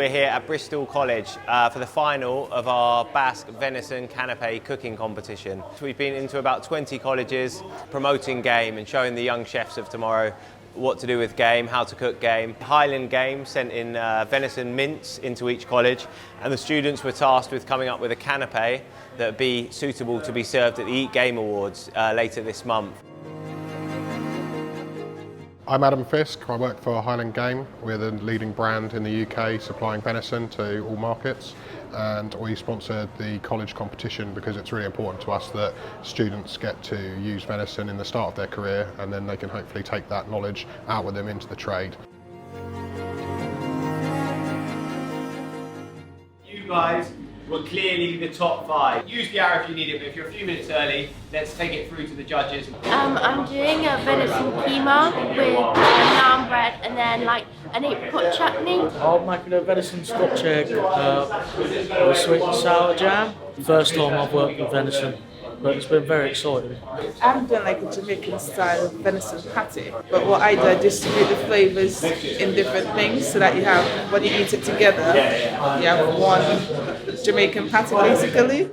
We're here at Bristol College for the final of our BASC venison canapé cooking competition. We've been into about 20 colleges promoting game and showing the young chefs of tomorrow what to do with game, how to cook game. Highland Game sent in venison mince into each college, and the students were tasked with coming up with a canapé that would be suitable to be served at the Eat Game Awards later this month. I'm Adam Fisk, I work for Highland Game. We're the leading brand in the UK supplying venison to all markets, and we sponsored the college competition because it's really important to us that students get to use venison in the start of their career, and then they can hopefully take that knowledge out with them into the trade. You guys were clearly the top 5. Use the arrow if you need it, but if you're a few minutes early, let's take it through to the judges. I'm doing a venison keema with naan bread and then an apricot chutney. I'm making a venison scotch egg with sweet and sour jam. First time I've worked with venison, but it's been very exciting. I'm doing like a Jamaican style venison patty, but what I do, I distribute the flavours in different things so that you have, when you eat it together, you have one Jamaican patty basically.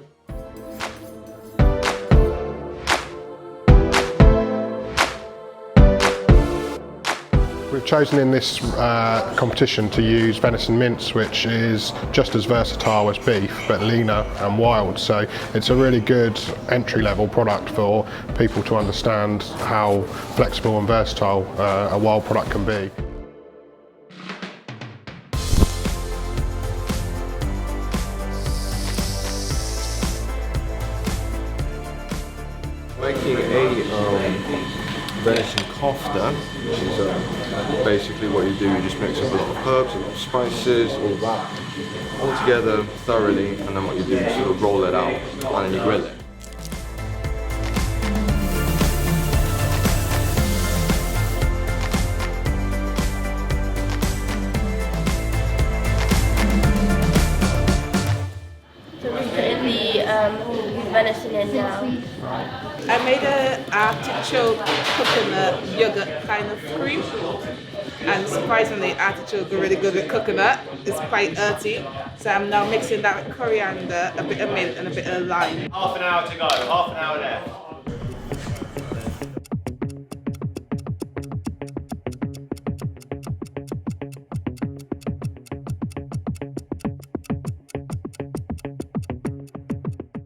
We've chosen in this competition to use venison mince, which is just as versatile as beef but leaner and wild, so it's a really good entry-level product for people to understand how flexible and versatile a wild product can be. Making a venison kofta, which is basically what you do, you just mix up a lot of herbs, a lot of spices, all that, all together thoroughly, and then what you do is sort of roll it out and then you grill it. So we're putting the venison in now. I made an artichoke coconut yogurt kind of cream, and surprisingly artichoke are really good with coconut. It's quite earthy, so I'm now mixing that with coriander, a bit of mint and a bit of lime. Half an hour to go, half an hour left.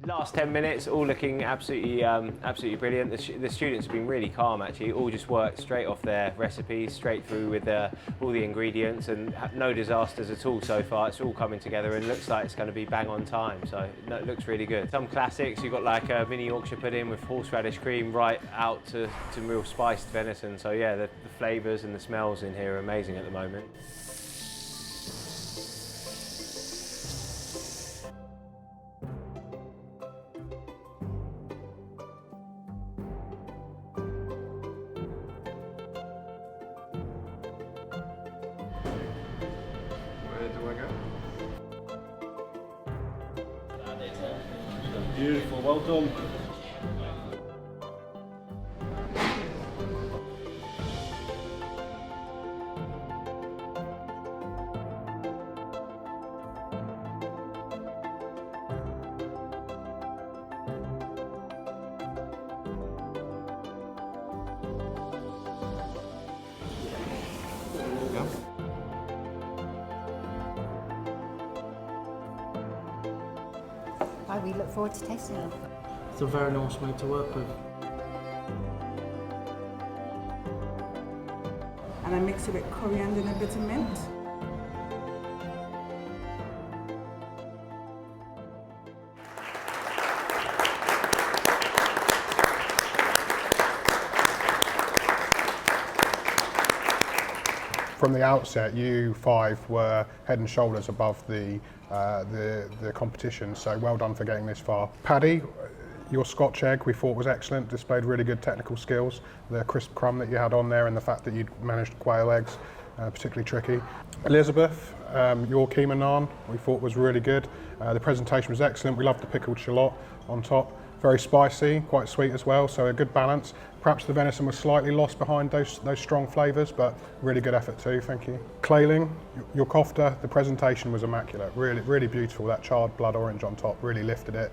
Last 10 minutes, all looking absolutely brilliant. The students have been really calm actually, all just worked straight off their recipes, straight through with all the ingredients, and no disasters at all so far. It's all coming together and looks like it's going to be bang on time, so it looks really good. Some classics, you've got like a mini Yorkshire pudding with horseradish cream right out to real spiced venison, so yeah, the flavours and the smells in here are amazing at the moment. Where do I go? Beautiful, well done. We look forward to tasting it. It's a very nice mate to work with. And I mix it with coriander and a bit of mint. From the outset, you 5 were head and shoulders above the competition, so well done for getting this far. Paddy, your Scotch egg we thought was excellent, displayed really good technical skills. The crisp crumb that you had on there and the fact that you'd managed quail eggs, particularly tricky. Elizabeth, your keema naan we thought was really good. The presentation was excellent. We loved the pickled shallot on top. very spicy, quite sweet as well, so a good balance. Perhaps the venison was slightly lost behind those strong flavours, but really good effort too, thank you. Clayling, your kofta, the presentation was immaculate, really beautiful. That charred blood orange on top really lifted it.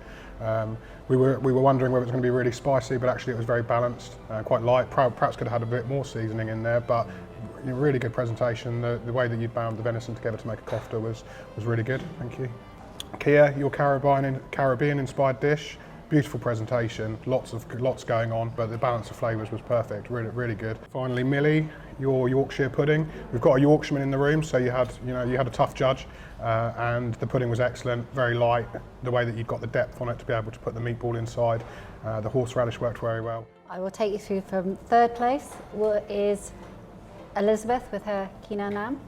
We were wondering whether it was going to be really spicy, but actually it was very balanced, quite light. Perhaps could have had a bit more seasoning in there, but really good presentation. The way that you bound the venison together to make a kofta was really good, thank you. Kia, your Caribbean-inspired dish. Beautiful presentation, lots going on, but the balance of flavours was perfect, really good. Finally, Millie, your Yorkshire pudding. We've got a Yorkshireman in the room, so you had a tough judge, and the pudding was excellent, very light. The way that you got the depth on it to be able to put the meatball inside, the horseradish worked very well. I will take you through from third place is Elizabeth with her Kina Nam.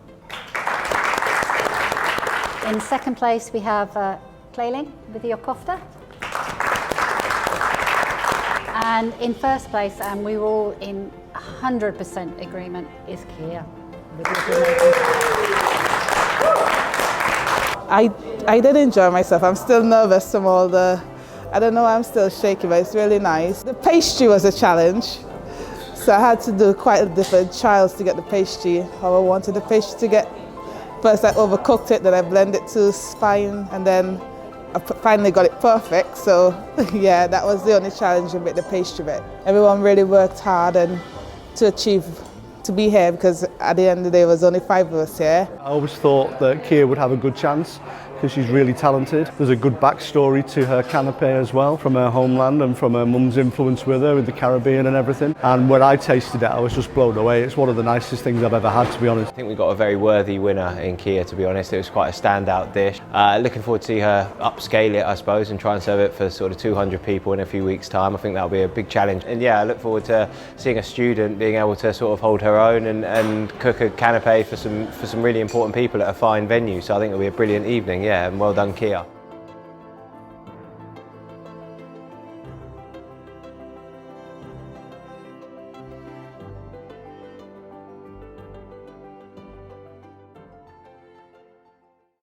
In second place we have Clayling with your kofta. And in first place, and we were all in 100% agreement, is Kia with your Jamaican. I did enjoy myself. I'm still nervous from all the, I don't know, I'm still shaky, but it's really nice. The pastry was a challenge. So I had to do quite a different trials to get the pastry, how I wanted the pastry to get. First I overcooked it, then I blended it to spine, and then I finally got it perfect. So yeah, that was the only challenge with the pastry bit. Everyone really worked hard and to be here, because at the end of the day there was only 5 of us here. I always thought that Kia would have a good chance because she's really talented. There's a good backstory to her canapé as well, from her homeland and from her mum's influence with her, with the Caribbean and everything. And when I tasted it, I was just blown away. It's one of the nicest things I've ever had, to be honest. I think we got a very worthy winner in Kia, to be honest. It was quite a standout dish. Looking forward to see her upscale it, I suppose, and try and serve it for sort of 200 people in a few weeks' time. I think that'll be a big challenge. And yeah, I look forward to seeing a student being able to sort of hold her own and cook a canapé for some really important people at a fine venue. So I think it'll be a brilliant evening. Yeah, and well done, Kia.